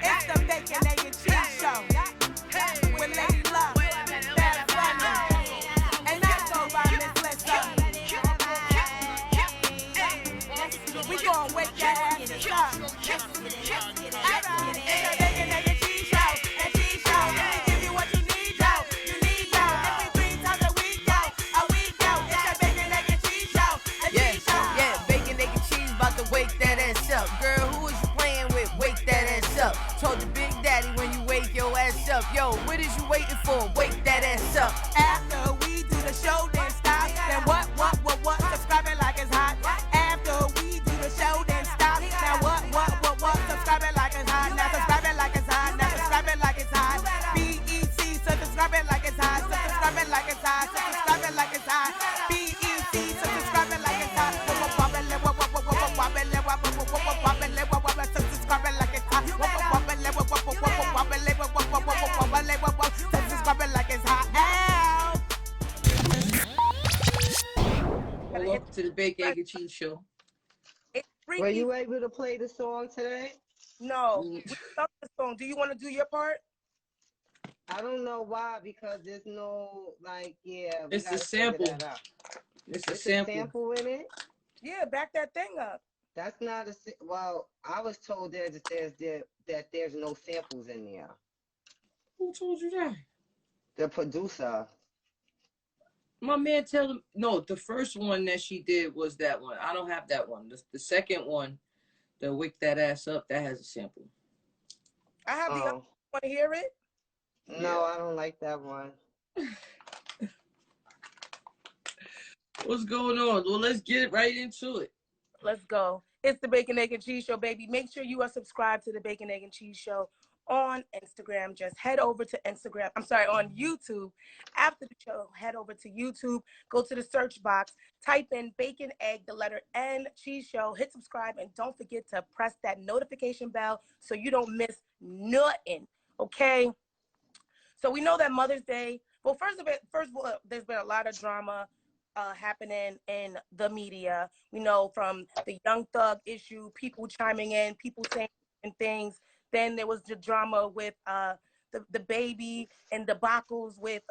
It's the Bacon, Egg, and Cheese Show with Lady Love, Bad Bunny, and I go by Miss Lissa. We gon' wake that ass up. It's the Bacon, Egg, and Cheese Show, and Cheese Show. We give you what you need, yo. You need, yo. Every 3 times a week, yo. It's the Bacon, Egg, and Cheese Show, and Cheese Show. Yeah, bacon, egg, and cheese, about to wake that ass up. Girl, who is you playing with? Wake that ass up. Told your big daddy when you wake your ass up. Yo, what is you waiting for? Wake that ass up. After we do the show, then stop. Then what? Subscribe it like it's hot. After we do the show, then stop. Now what? Subscribe it like it's hot. Now subscribe it like it's hot. Now subscribe it like it's hot. BEC, so subscribe it like it's hot. So subscribe it like it's hot. So subscribe it like it's hot. BEC, so subscribe it like it's hot. So subscribe it like it's hot. Subscribe it like it's hot. Welcome to the Bacon, Egg, and Cheese Show. Were you able to play the song today? No. We love the song. Do you want to do your part? I don't know why, because there's no, like, yeah. It's a sample. It's a sample in it? Yeah, back that thing up. That's not a, well, I was told that there's no samples in there. Who told you that? The producer. My man tell him, no, the first one that she did was that one. I don't have that one. The second one, the Wake That Ass Up, that has a sample. I have the other one. Want to hear it? No, I don't like that one. What's going on? Well, let's get right into it. Let's go. It's the Bacon, Egg, and Cheese Show, baby. Make sure you are subscribed to the Bacon, Egg, and Cheese Show on Instagram. Just head over to Instagram. I'm sorry, on YouTube. After the show, head over to YouTube. Go to the search box. Type in Bacon, Egg, the letter N, Cheese Show. Hit subscribe. And don't forget to press that notification bell so you don't miss nothing. Okay? So we know that Mother's Day. Well, first of all, there's been a lot of drama happening in the media. We know from the Young Thug issue, people chiming in, people saying things. Then there was the drama with the baby and debacles with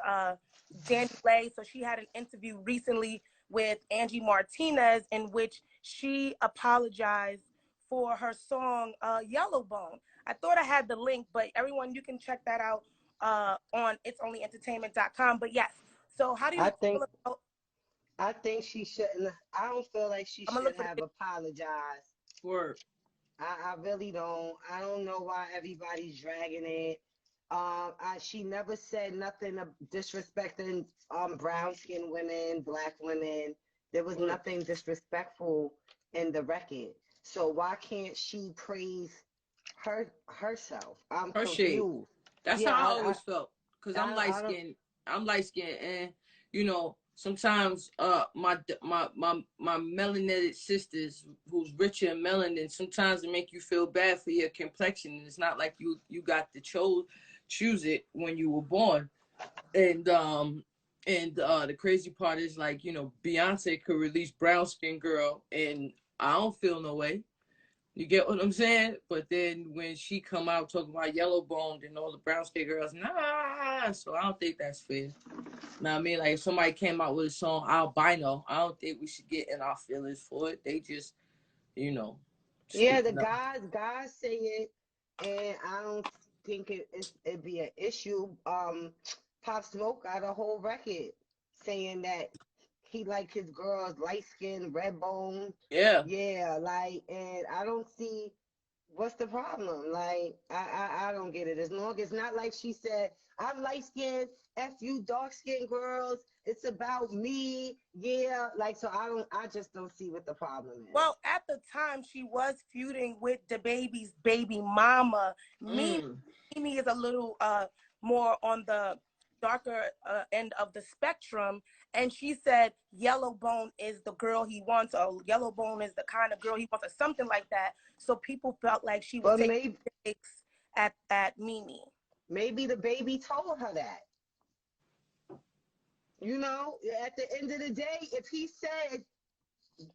DaniLeigh. So she had an interview recently with Angie Martinez in which she apologized for her song Yellowbone. I thought I had the link, but everyone, you can check that out on itsonlyentertainment.com. But yes, so how do you feel about? I think she shouldn't. I don't feel like she should have apologized. Word. I really don't. I don't know why everybody's dragging it. She never said nothing disrespecting brown skinned women, black women. There was nothing disrespectful in the record. So why can't she praise herself? I'm confused. Shade. That's how I always felt. Because I'm light skinned, and you know, sometimes my melanated sisters who's richer in melanin, sometimes it make you feel bad for your complexion. And it's not like you got to choose it when you were born. And the crazy part is, like, you know, Beyonce could release Brown Skin Girl and I don't feel no way. You get what I'm saying? But then when she come out talking about Yellowbone and all the brown skin girls, nah. So I don't think that's fair. Know what I mean? Like, if somebody came out with a song, albino, I don't think we should get in our feelings for it. They just, you know. Yeah, the guys say it, and I don't think it'd be an issue. Pop Smoke got a whole record saying that he like his girls light skin, red bone. Yeah. Yeah, like, and I don't see what's the problem. Like, I don't get it. As long as not like she said, I'm light skinned, F you dark skinned girls. It's about me. Yeah. Like, so I just don't see what the problem is. Well, at the time she was feuding with the baby's baby mama. Mimi is a little more on the darker end of the spectrum, and she said Yellowbone is the girl he wants, or Yellowbone is the kind of girl he wants, or something like that. So people felt like she was taking takes at Mimi. Maybe the baby told her that. You know, at the end of the day, if he said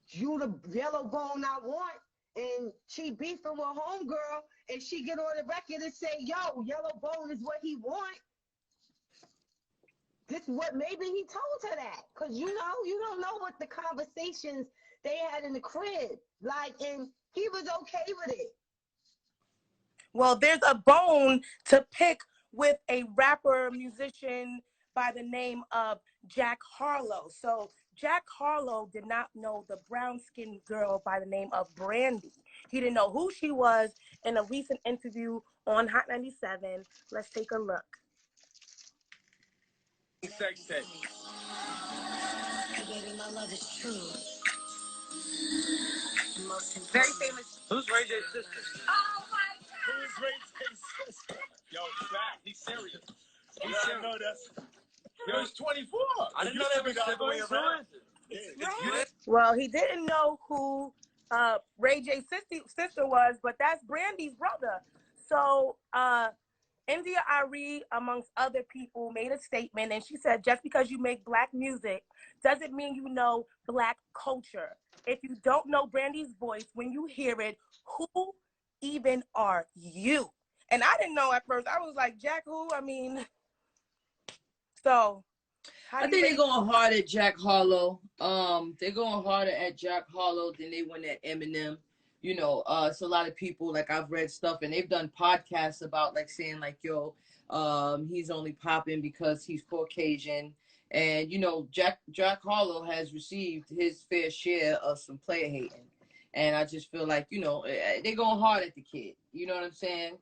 you the Yellowbone I want, and she beefing with homegirl, and she get on the record and say, yo, Yellow Bone is what he want. This is what maybe he told her that. Because, you know, you don't know what the conversations they had in the crib. Like, and he was okay with it. Well, there's a bone to pick with a rapper musician by the name of Jack Harlow. So Jack Harlow did not know the brown-skinned girl by the name of Brandy. He didn't know who she was. In a recent interview on Hot 97, let's take a look. Sex tape. Baby, my love is true. Very famous. Who's Ray J's sister? Oh my God! Who's Ray J's sister? Yo, fact, he's serious. He's serious. No, that's. Yo, he's 24. I didn't know that was the way around. Well, he didn't know who Ray J's sister was, but that's Brandy's brother. So India Ari, amongst other people, made a statement, and she said, just because you make Black music doesn't mean you know Black culture. If you don't know Brandy's voice, when you hear it, who even are you? And I didn't know at first. I was like, Jack who? I mean, so. I think they're going hard at Jack Harlow. They're going harder at Jack Harlow than they went at Eminem. You know, it's a lot of people, like I've read stuff and they've done podcasts about like saying like, yo, he's only popping because he's Caucasian. And, you know, Jack Harlow has received his fair share of some player hating. And I just feel like, you know, they're going hard at the kid. You know what I'm saying?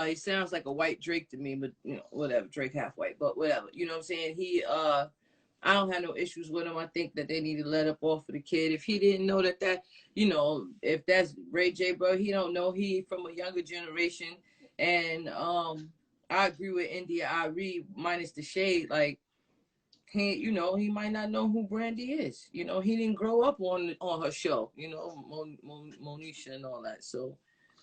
He sounds like a white Drake to me, but, you know, whatever. Drake half white, but whatever. You know what I'm saying? I don't have no issues with him. I think that they need to let up off of the kid. If he didn't know that, you know, if that's Ray J, bro, he don't know. He from a younger generation. And I agree with India Ari, minus the shade. Like, you know, he might not know who Brandy is. You know, he didn't grow up on her show, you know, Monisha and all that. So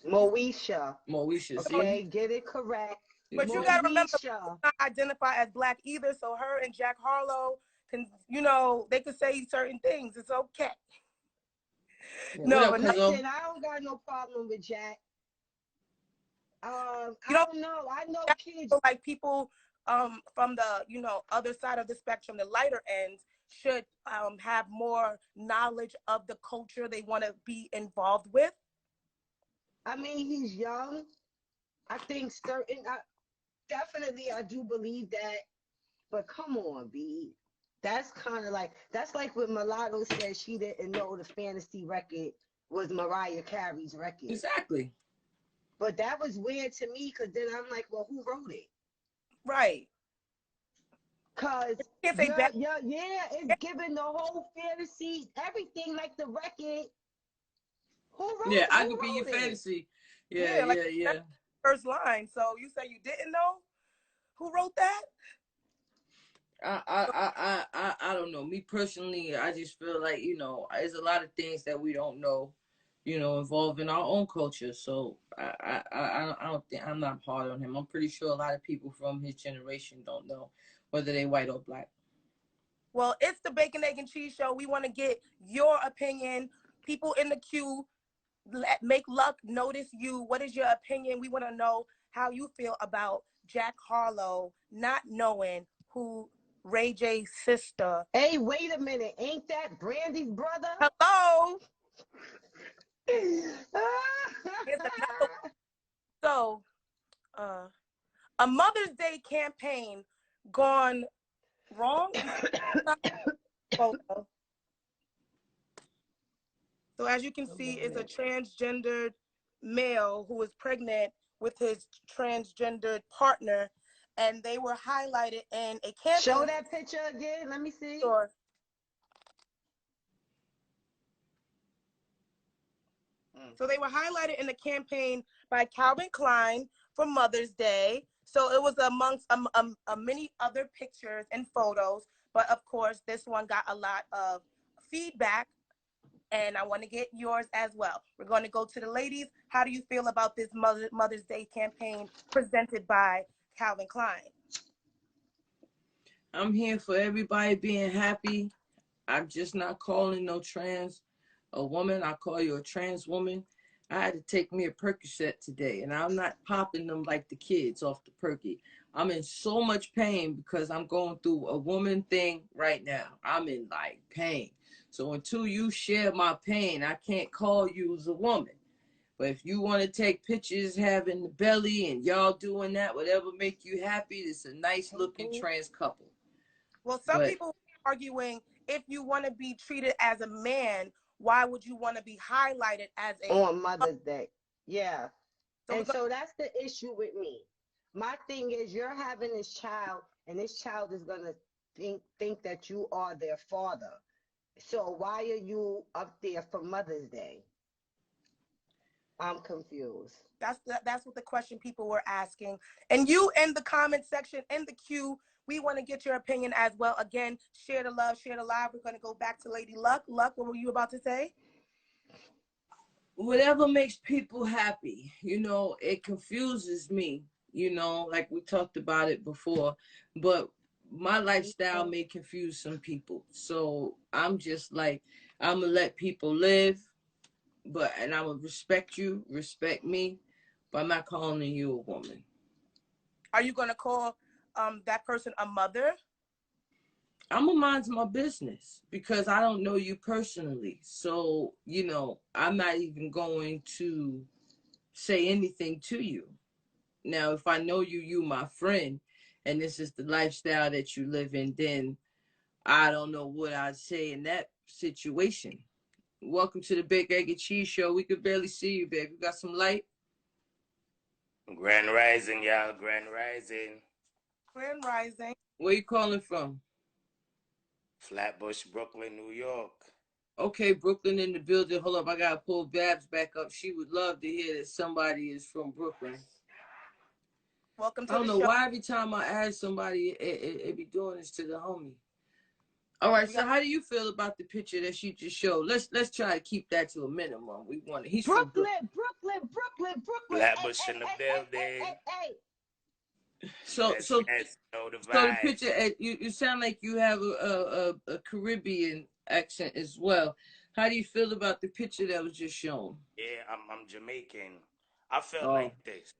Moesha. Okay, see? get it correct. But you gotta remember, not identify as Black either. So her and Jack Harlow can, you know, they could say certain things. It's okay. Yeah, no, but listen, I don't got no problem with Jack. I don't know. I know kids like people from the, you know, other side of the spectrum, the lighter end, should have more knowledge of the culture they want to be involved with. I mean, he's young. I think definitely I do believe that. But come on, B. That's kind of like, that's like what Mulatto said she didn't know the fantasy record was Mariah Carey's record. Exactly. But that was weird to me because then I'm like, well, who wrote it? Right. Because, it's giving the whole fantasy, everything like the record. Who wrote it? Yeah, I could be your fantasy. Yeah. First line. So you say you didn't know who wrote that? I don't know. Me personally, I just feel like, you know, there's a lot of things that we don't know, you know, involving our own culture. So I don't think, I'm not hard on him. I'm pretty sure a lot of people from his generation don't know whether they white or Black. Well, it's the Bacon, Egg, and Cheese Show. We want to get your opinion. People in the queue, make luck notice you. What is your opinion? We want to know how you feel about Jack Harlow not knowing who Ray J's sister. Hey, wait a minute. Ain't that Brandy's brother? Hello? So, a Mother's Day campaign gone wrong? So as you can see, it's a transgendered male who is pregnant with his transgendered partner, and they were highlighted in a campaign. Show that picture again. Let me see. Sure. So they were highlighted in the campaign by Calvin Klein for Mother's Day. So it was amongst many other pictures and photos, but of course this one got a lot of feedback, and I want to get yours as well. We're going to go to the ladies. How do you feel about this Mother's Day campaign presented by Calvin Klein? I'm here for everybody being happy. I'm just not calling no trans a woman. I call you a trans woman. I had to take me a Percocet today, and I'm not popping them like the kids off the Perky. I'm in so much pain because I'm going through a woman thing right now. I'm in like pain. So until you share my pain, I can't call you as a woman. But if you want to take pictures having the belly and y'all doing that, whatever make you happy, it's a nice looking trans couple. Well, some people are arguing if you want to be treated as a man, why would you want to be highlighted as a on Mother's Day? Yeah. So and so that's the issue with me. My thing is you're having this child and this child is going to think that you are their father. So why are you up there for Mother's Day? I'm confused. That's what the question people were asking. And you in the comment section, in the queue, we want to get your opinion as well. Again, share the love, share the live. We're going to go back to Lady Luck. Luck, what were you about to say? Whatever makes people happy, you know, it confuses me, you know, like we talked about it before, but my lifestyle may confuse some people. So I'm just like, I'm going to let people live, and I'm going to respect you, respect me, but I'm not calling you a woman. Are you going to call that person a mother? I'm gonna mind my business because I don't know you personally. So, you know, I'm not even going to say anything to you. Now, if I know you my friend, and this is the lifestyle that you live in, then I don't know what I'd say in that situation. Welcome to the Big Egg and Cheese Show. We could barely see you, babe. You got some light? Grand Rising, y'all. Grand Rising. Grand Rising. Where you calling from? Flatbush, Brooklyn, New York. Okay, Brooklyn in the building. Hold up, I gotta pull Babs back up. She would love to hear that somebody is from Brooklyn. Welcome to I don't the know show. why every time I ask somebody, it be doing this to the homie. All right, so how do you feel about the picture that she just showed? Let's try to keep that to a minimum. We want he's Brooklyn, from Brooklyn. Flatbush in the building. So the the picture, you sound like you have a Caribbean accent as well. How do you feel about the picture that was just shown? Yeah, I'm Jamaican. I feel like this.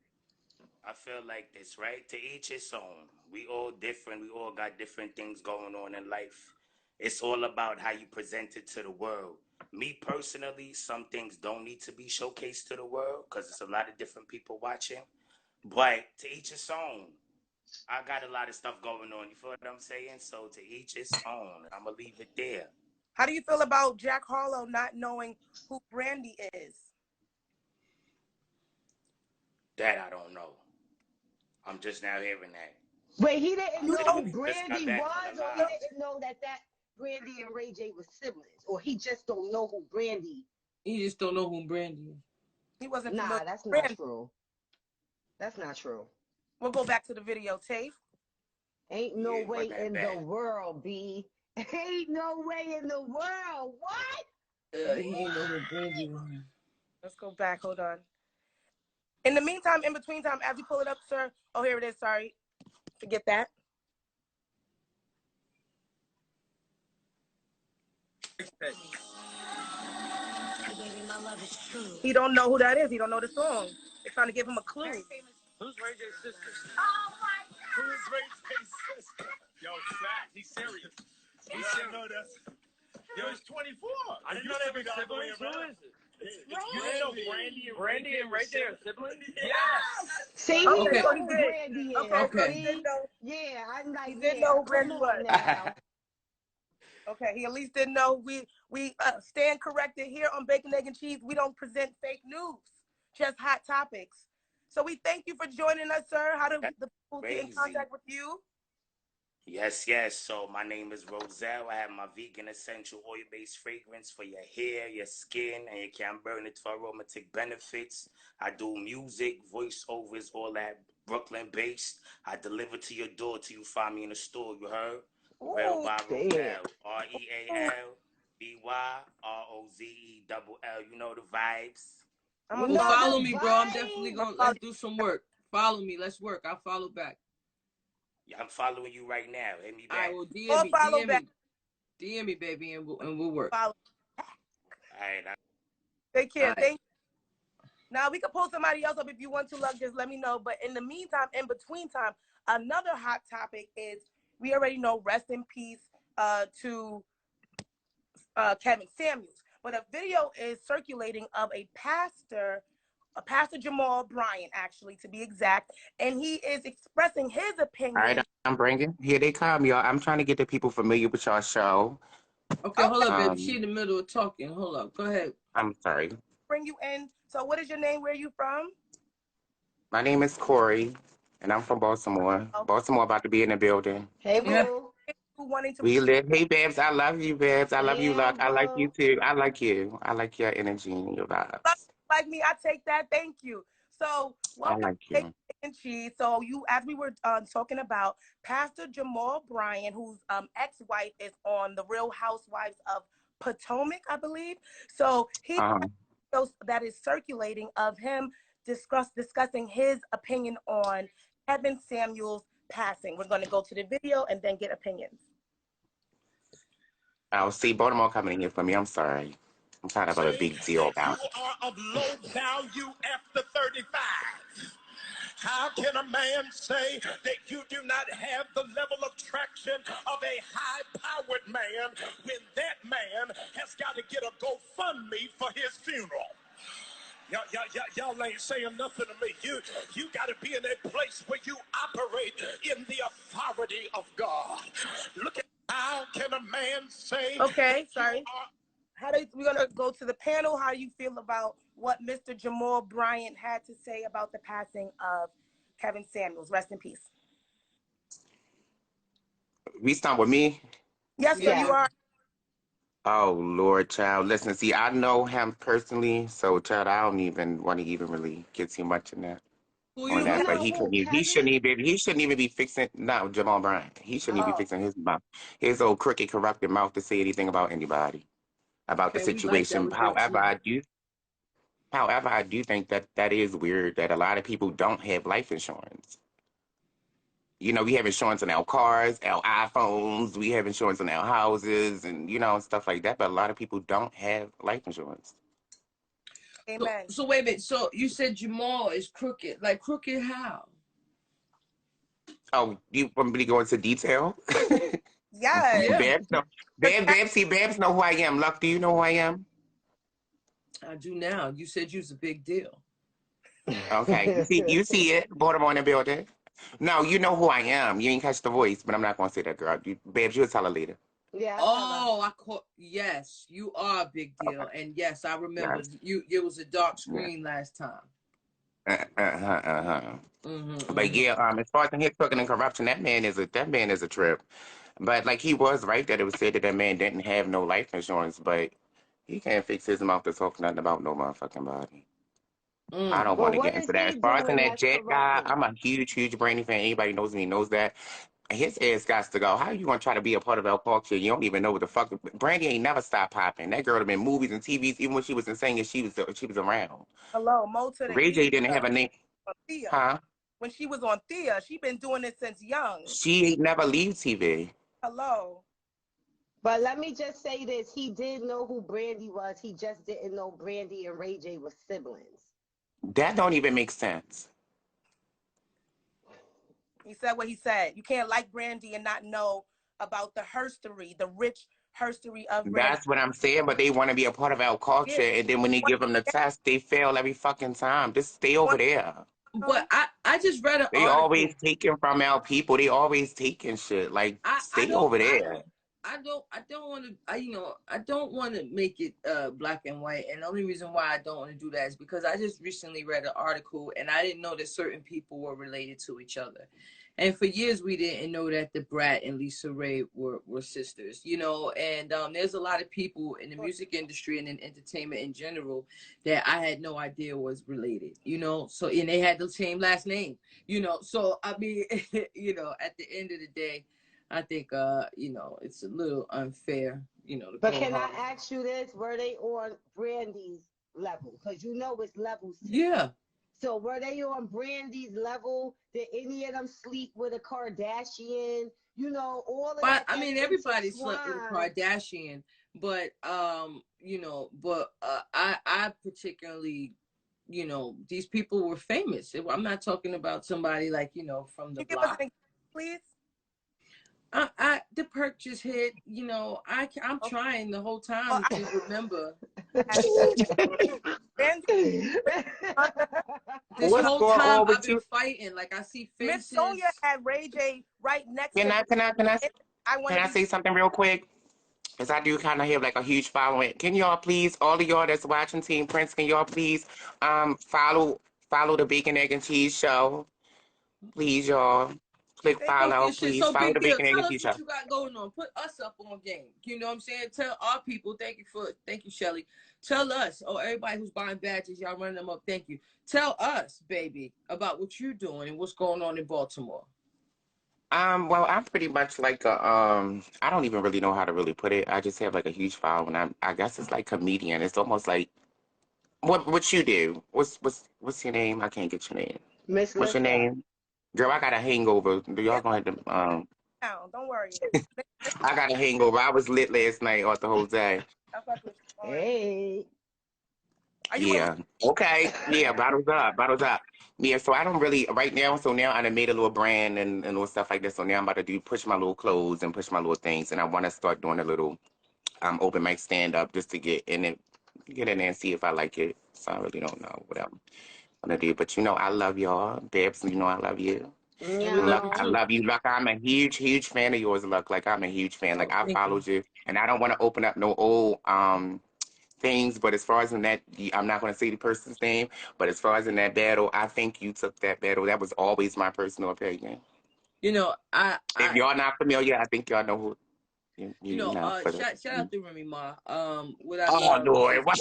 Right? To each his own. We all different. We all got different things going on in life. It's all about how you present it to the world. Me personally, some things don't need to be showcased to the world because it's a lot of different people watching. But to each his own. I got a lot of stuff going on. You feel what I'm saying? So to each his own. I'm going to leave it there. How do you feel about Jack Harlow not knowing who Brandy is? That I don't know. I'm just now hearing that. Wait, he didn't know who Brandy was, or he didn't know that Brandy and Ray J were siblings, or he just don't know who Brandy. He just don't know who Brandy is. He wasn't. Nah, that's not true. That's not true. We'll go back to the videotape. Ain't no way in the world, B. Ain't no way in the world. What? He ain't know who Brandy was. Let's go back. Hold on. In the meantime, in between time, as you pull it up, sir. Oh, here it is. Sorry. Forget that. He don't know who that is. He don't know the song. They're trying to give him a clue. Who's Ray J's sister? Oh my God! Who's Ray J's sister? Yo, fat. He's serious. He said no, that's. Yo, he's 24. I didn't know they were siblings. Who is it? You didn't know Brandy and Ray J are siblings? Yes. See, he okay. know who Brandy is. Okay. Yeah, I'm like, he didn't know who Brandy was. Now. Okay, he at least didn't know. We stand corrected here on Bacon, Egg, and Cheese. We don't present fake news, just hot topics. So we thank you for joining us, sir. How do the people get in contact with you? Yes. So my name is Roselle. I have my vegan essential oil-based fragrance for your hair, your skin, and you can burn it for aromatic benefits. I do music, voiceovers, all that Brooklyn-based. I deliver to your door till you find me in the store, you heard? Real by Roselle. REALBYROZELL. You know the vibes. Follow me, bro. I'm definitely going to let's do some work. Follow me. Let's work. I'll follow back. Yeah, I'm following you right now. Hit me back. I will DM me, baby, and we'll work. Follow. All right. Take care. Thank you. Now, we could pull somebody else up if you want to, Luck. Just let me know. But in the meantime, in between time, another hot topic is, we already know, rest in peace to Kevin Samuels. But a video is circulating of a pastor Jamal Bryant, actually, to be exact, and he is expressing his opinion. All right, I'm bringing. Here they come, y'all. I'm trying to get the people familiar with y'all show. Okay, hold up, baby. She in the middle of talking. Hold up. Go ahead. I'm sorry. Bring you in. So what is your name? Where are you from? My name is Corey, and I'm from Baltimore. Oh. Baltimore about to be in the building. Hey, boo. We live. Hey, babes. I love you, babes. I love you, Luck. Boo. I like you, too. I like you. I like your energy and your vibes. Like me, I take that. Thank you. So welcome I like you. and cheese. So as we were talking about, Pastor Jamal Bryant, whose ex-wife is on the Real Housewives of Potomac, I believe. So he that is circulating of him discussing his opinion on Kevin Samuels passing. We're going to go to the video and then get opinions. I'll see Baltimore coming in here for me. I'm sorry. I'm trying to have a big deal about it. You are of low value after 35. How can a man say that you do not have the level of traction of a high-powered man when that man has got to get a GoFundMe for his funeral? Y'all ain't saying nothing to me. You got to be in a place where you operate in the authority of God. Look at, how can a man say? Okay, sorry. We're gonna go to the panel. How do you feel about what Mr. Jamal Bryant had to say about the passing of Kevin Samuels? Rest in peace. We start with me? Yes, sir, you are. Oh, Lord, child. Listen, see, I know him personally, so, child, I don't even want to even really get too much in that. On that, but he shouldn't even be fixing, no, Jamal Bryant. He shouldn't even be fixing his mouth, his old crooked, corrupted mouth to say anything about anybody, about the situation. However, I do think that is weird that a lot of people don't have life insurance. You know, we have insurance on our cars, our iPhones, we have insurance on our houses, and, you know, stuff like that. But a lot of people don't have life insurance. Amen. So wait a minute. So you said Jamal is crooked. Like, crooked how? Oh, you want me to go into detail? Yes. Babs know who I am. Luck, do you know who I am? I do now. You said you was a big deal. Okay. You see it. Baltimore in the building. No, you know who I am. You ain't catch the voice, but I'm not going to say that, girl. Babs, you'll tell her later. Yeah. Yes, you are a big deal. Okay. And yes, I remember it was a dark screen last time. But yeah, as far as his cooking and corruption, that man is a trip. But like, he was right that it was said that man didn't have no life insurance, but he can't fix his mouth to talk nothing about no motherfucking body. I don't want to get into that. As far as in that Jet guy, I'm a huge Brandy fan. Anybody knows me knows that. His ass got to go. How you gonna try to be a part of our culture? You don't even know what the fuck. Brandy ain't never stopped popping. That girl have been movies and TVs even when she was insane and she was around. Hello, Mo to the Ray J didn't have a name. Huh? When she was on Thea, she been doing it since young. She ain't never leave TV. Hello. But let me just say this. He did know who Brandy was. He just didn't know Brandy and Ray J were siblings. That don't even make sense. He said what he said. You can't like Brandy and not know about the herstory, the rich herstory of Brandy. That's what I'm saying, but they want to be a part of our culture, and then when they give them the test, they fail every fucking time. Just stay over there. But I just read an article. Always taking from our people. They always taking shit. Like, stay over there. I don't want to make it black and white, and the only reason why I don't want to do that is because I just recently read an article and I didn't know that certain people were related to each other, and for years we didn't know that the Brat and Lisa Ray were sisters, you know. And there's a lot of people in the music industry and in entertainment in general that I had no idea was related, you know. So, and they had the same last name, you know. So I mean, you know, at the end of the day, I think, you know, it's a little unfair, you know. But can I ask you this? Were they on Brandy's level? Because you know it's levels. Yeah. So were they on Brandy's level? Did any of them sleep with a Kardashian? You know, all of that. I mean, everybody slept with a Kardashian, but, you know, but I particularly you know, these people were famous. I'm not talking about somebody like, you know, from the Can you give us block. an example, please? The perk just hit, you know, I'm Okay. trying the whole time Well, to remember. Brandy, This What's whole going time on I've with been you? fighting. Like, I see Miss faces. Sonia had Ray J right next Can to I her. can I can I I want can to I be. say something real quick? Because I do kind of have like a huge following. Can y'all please, all of y'all that's watching Team Prince, can y'all please follow the Bacon Egg and Cheese Show? Please, y'all. Click Thank Talk follow, your shit. please. So Follow big the deal. Bacon Egg Tell and us Cheese what Show. you got going on. Put us up on game. You know what I'm saying? Tell our people. Thank you, Tell us, or everybody who's buying badges, y'all running them up. Thank you. Tell us, baby, about what you're doing and what's going on in Baltimore. Well, I'm pretty much like a I don't even really know how to really put it. I just have like a huge following. I guess it's like comedian. It's almost like what you do. What's your name? I can't get your name. Miss What's your Lissa. name? Girl, I got a hangover. Do y'all It's gonna have to down. Don't worry. I got a hangover. I was lit last night off the whole day. I fuck with you. Don't worry. Hey. Are you Yeah. Okay. Yeah, bottles up, bottles up. Yeah, so I don't really right now, so now I done made a little brand and little stuff like this. So now I'm about to push my little clothes and push my little things, and I wanna start doing a little open mic stand up just to get in there and see if I like it. So I really don't know what I'm gonna do. But you know I love y'all. Babs, you know I love you. And we love Luck, you Yeah. I too. love you. Luck, I'm a huge, huge fan of yours, Luck. Like I'm a huge fan. Like Oh, I thank you. followed you and I don't wanna open up no old things, but as far as in that, I'm not going to say the person's name, but as far as in that battle, I think you took that battle. That was always my personal opinion. You know, If y'all not familiar, I think y'all know who you know for the. shout out to Remy Ma. What I Oh love Lord, is what?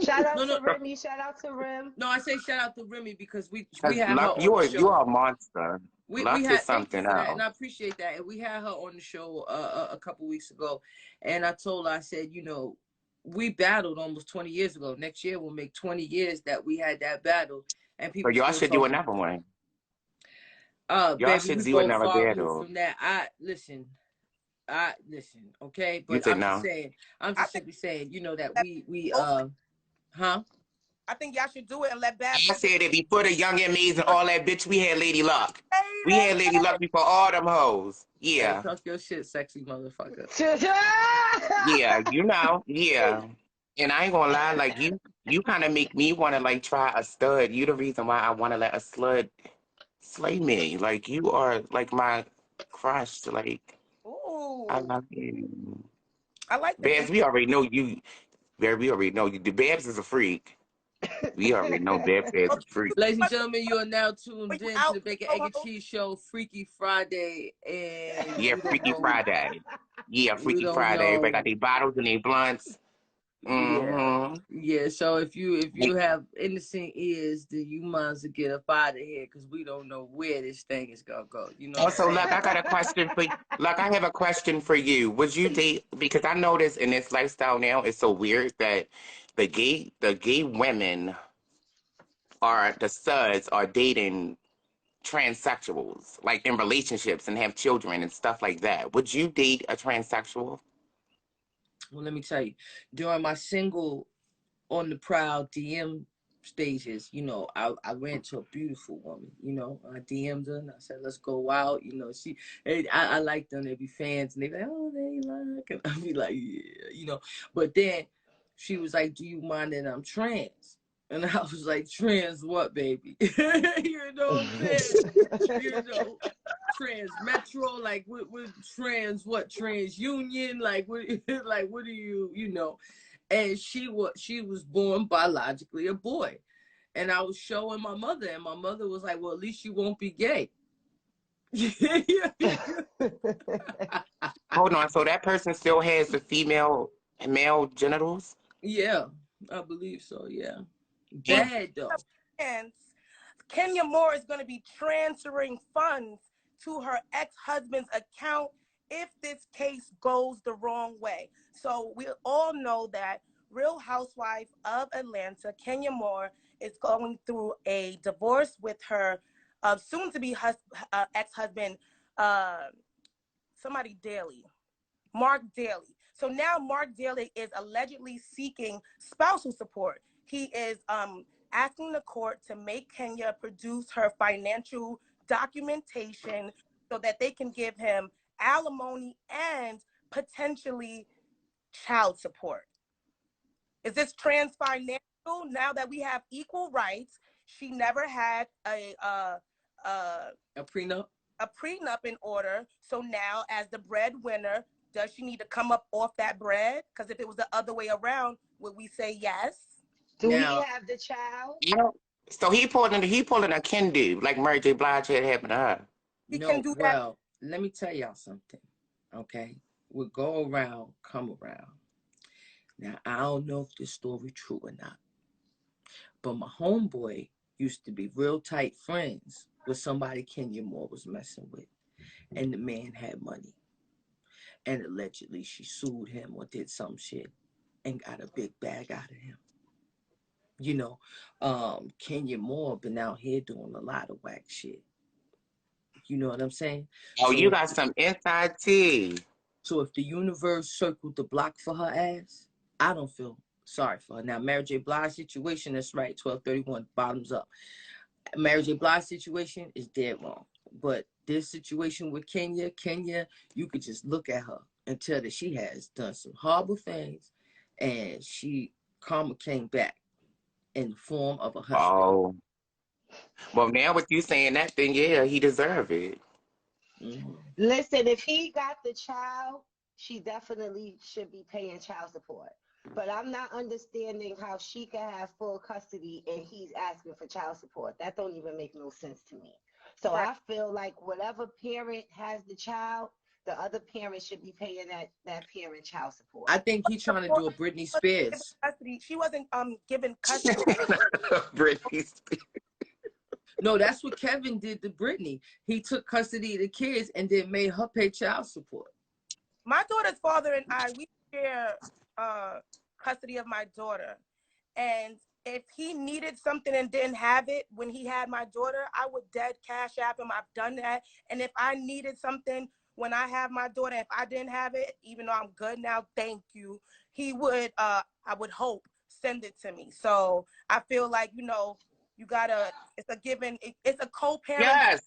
Shout no, out no, to Remy. Shout out to Rim. no. I say shout out to Remy because we Because had her Luck, on the you show. are a monster. We Luck is had thank you something for that, and else. I appreciate that. And we had her on the show a couple weeks ago, and I told her, I said, you know, we battled almost 20 years ago. Next year we'll make 20 years that we had that battle, and So people y'all still should do talking. another one. Y'all Baby, should we do both another far removed battle. from that. I listen, okay, You but said no. I'm I just think simply saying, you know, that that we both. huh? I think y'all should do it and let Babs. I said it before the Young and Maze and all that, bitch. We had Lady Luck. We Hey, had Lady Luck before all them hoes. Hey, Yeah. talk your shit, sexy motherfucker. Yeah, you know, yeah. And I ain't gonna lie, like you kind of make me want to like try a stud. You the reason why I want to let a slut slay me. Like you are like my crush. Like I Ooh, love you. I like the Babs, we already know you. Babs, we already know you. The Babs is a freak. We already know Babs is a okay. freak. Ladies and gentlemen, you are now When tuned you in to out, the Bacon, Egg, and co-host, Cheese Show, Freaky Friday, and Yeah, you don't Freaky know, Friday. Yeah, you Freaky don't Friday. Everybody got know, their bottles and their blunts. yeah, Mm-hmm. yeah. So if you have innocent ears, then you might as well get up out of here because we don't know where this thing is gonna go. You know what I'm Also, saying? look, I got a question for you. Look, I have a question for you. Would you date, because I notice in this lifestyle now, it's so weird that the gay women the studs are dating transsexuals, like in relationships and have children and stuff like that. Would you date a transsexual? Well, let me tell you, during my single on the proud DM stages, you know, I ran to a beautiful woman, you know, I DM'd her and I said, let's go out, you know, I like them, they be fans and they be like, oh, they like, and I be like, yeah, you know, but then she was like, do you mind that I'm trans? And I was like, trans what, baby? You know what I'm saying? You know, trans metro, like what trans what trans union, like what like what do you know? And she was born biologically a boy. And I was showing my mother, and my mother was like, well, at least you won't be gay. Hold on, so that person still has the female and male genitals? Yeah, I believe so, yeah. in Bad though. hands, Kenya Moore is going to be transferring funds to her ex-husband's account if this case goes the wrong way. So we all know that Real Housewife of Atlanta, Kenya Moore, is going through a divorce with her soon-to-be ex-husband, uh, Daly. Marc Daly. So now Marc Daly is allegedly seeking spousal support. He is asking the court to make Kenya produce her financial documentation so that they can give him alimony and potentially child support. Is this trans financial now that we have equal rights? She never had a prenup? A prenup in order. So now, as the breadwinner, does she need to come up off that bread? Because if it was the other way around, would we say yes? Do he have the child? No. So he pulling a Ken do, like Mary J. Blige had happened to her. He can do that. Well, let me tell y'all something, okay? We'll go around, come around. Now, I don't know if this story true or not, but my homeboy used to be real tight friends with somebody Kenya Moore was messing with, and the man had money. And allegedly she sued him or did some shit and got a big bag out of him. You know, Kenya Moore been out here doing a lot of whack shit. You know what I'm saying? Oh, so you got some inside tea. So if the universe circled the block for her ass, I don't feel sorry for her. Now, Mary J. Blige situation, that's right, 1231, bottoms up. Mary J. Blige situation is dead wrong. But this situation with Kenya, you could just look at her and tell that she has done some horrible things, and karma came back in the form of a husband. Oh. Well, now with you saying that, then yeah, he deserved it. Mm-hmm. Listen, if he got the child, she definitely should be paying child support. But I'm not understanding how she can have full custody and he's asking for child support. That don't even make no sense to me. So right. I feel like whatever parent has the child, the other parent should be paying that parent child support. I think he's trying to do a Britney Spears. She wasn't given custody. Britney Spears. No, that's what Kevin did to Britney. He took custody of the kids and then made her pay child support. My daughter's father and I, we share custody of my daughter. And if he needed something and didn't have it when he had my daughter, I would dead cash app him. I've done that. And if I needed something when I have my daughter, if I didn't have it, even though I'm good now, thank you, he would, I would hope, send it to me. So I feel like, you know, you gotta, it's a given, it's a co-parent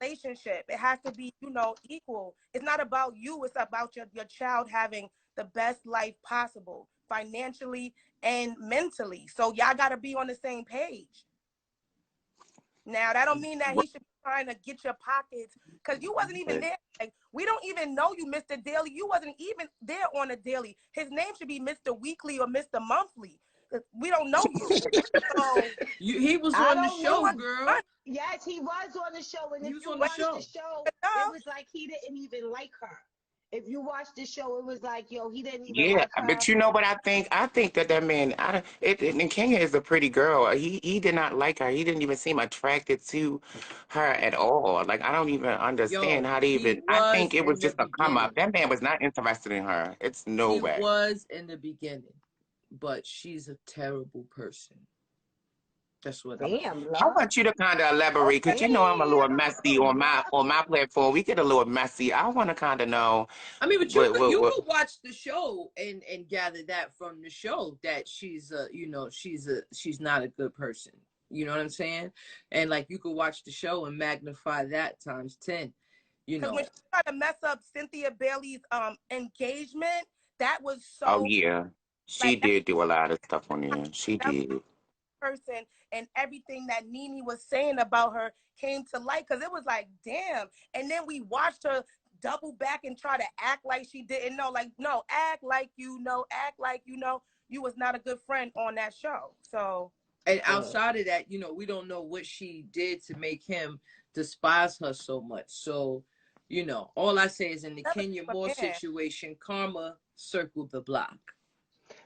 relationship. It has to be, you know, equal. It's not about you, it's about your child having the best life possible, financially and mentally. So y'all gotta be on the same page. Now, that don't mean that he should be trying to get your pockets, because you wasn't even there. Like, we don't even know you, Mr. Daly. You wasn't even there on the daily. His name should be Mr. Weekly or Mr. Monthly. We don't know you. So, he was on the show, girl. Yes, he was on the show. And if you watched the show, it was like he didn't even like her. If you watch the show, it was like, yo, he didn't even like her. But you know what I think? I think that man, and Kenya is a pretty girl. He did not like her. He didn't even seem attracted to her at all. Like, I don't even understand how they even, I think it was just a come up. That man was not interested in her. It's no way. He was in the beginning, but she's a terrible person. That's what I want you to kind of elaborate, because you know I'm a little messy on my platform. We get a little messy. I want to kind of know. I mean, but you could watch the show and gather that from the show that she's she's not a good person. You know what I'm saying? And like, you could watch the show and magnify that times 10. You know, when she tried to mess up Cynthia Bailey's engagement, that was so. Oh yeah, she did do a lot of stuff on there. She did. Person, and everything that Nene was saying about her came to light, because it was like, damn. And then we watched her double back and try to act like she didn't know. Like, no, act like you know, you was not a good friend on that show. So, and outside of that, you know, we don't know what she did to make him despise her so much. So, you know, all I say is, in the Kenya Moore situation, karma circled the block.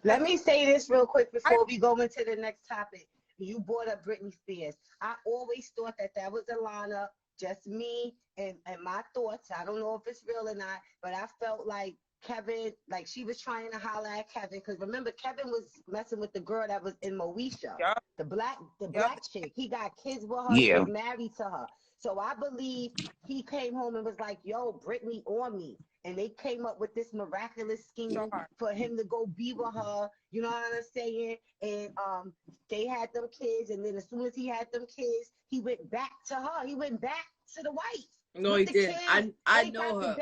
Let me say this real quick before we go into the next topic. You brought up Britney Spears. I always thought that was a lineup, just me and my thoughts. I don't know if it's real or not, but I felt like Kevin, like she was trying to holler at Kevin, because remember, Kevin was messing with the girl that was in Moesha, the black chick. He got kids with her. He was married to her. So I believe he came home and was like, yo, Britney on me. and they came up with this miraculous scheme for him to go be with her. You know what I'm saying? And they had them kids, and then as soon as he had them kids, he went back to her. He went back to the wife. No, he didn't. I know her.